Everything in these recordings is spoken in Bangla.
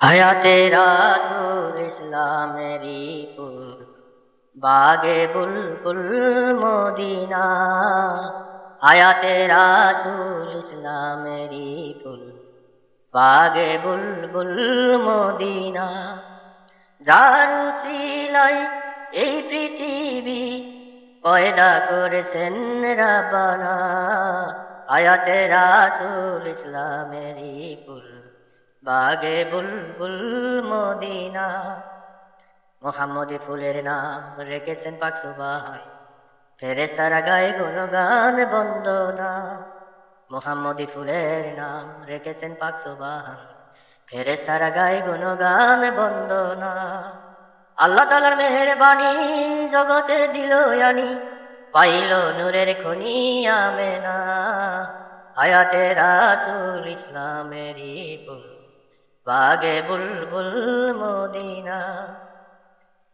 হায়াতে রাসূল ইসলামেরই ফুল বাগে বুলবুল মদিনা। হায়াতে রাসূল ইসলামেরই ফুল বাগে বুলবুল মদিনা। যার উসিলায় এই পৃথিবী পয়দা করেছেন রাব্বানা। হায়াতে রাসূল ইসলামেরই ফুল বাগে বুলবুল মদিনা। মোহাম্মদী ফুলের নাম রেখেছেন পাক সুবহান, ফেরেশতারা গায়ে গুণগান বন্দনা। মোহাম্মদী ফুলের নাম রেখেছেন পাক সুবহান, ফেরেশতারা গায়ে গুণগান বন্দনা। আল্লাহ তাআলার মেহেরবানি জগতে দিল জানি, পাইল নূরের খনি আমেনা। হায়াতে রাসূল ইসলামেরই ফুল বাগে বুলবুল মদিনা।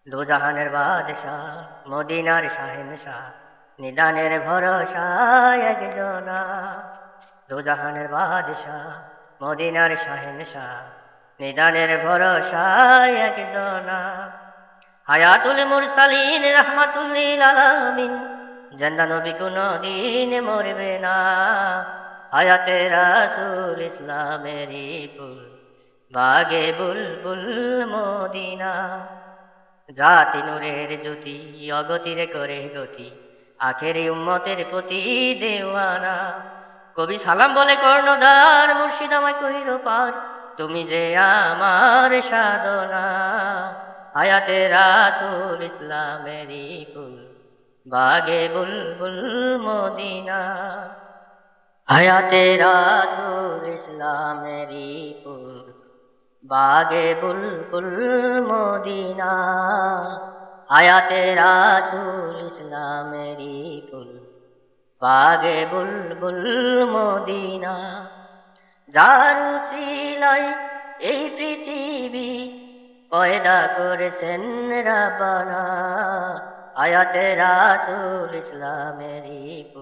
দুজাহানের বাদশাহ মদিনার শাহেনশাহ, নিদানের ভরসা একজনা। দুজাহানের বাদশাহ মদিনার শাহেনশাহ, নিদানের ভরসা একজনা। হায়াতুল মুরসালিন রাহমাতুল লিল আলামিন, জিন্দা নবী কোনদিন মরবে না। হায়াতে রাসূল ইসলামেরই ফুল বাগে বুলবুল মদিনা। জাতি নূরের জ্যোতি অগতিরে করে গতি, আখেরি উম্মতের প্রতি দেওয়ানা। কবি সালাম বলে কর্ণধার, মুর্শিদ আমায় কহিল পার, তুমি যে আমার সাধনা। হায়াতে রাসূল ইসলামেরই ফুল বাগে বুলবুল মদিনা। হায়াতে রাসূল ইসলামেরই ফুল বাগে বুলবুল মদিনা। হায়াতে রাসূল ইসলামেরই ফুল বাগে বুলবুল মদিনা। যার উসিলায় এই পৃথিবী পয়দা করেছেন রাব্বানা। হায়াতে রাসূল ইসলামেরই ফুল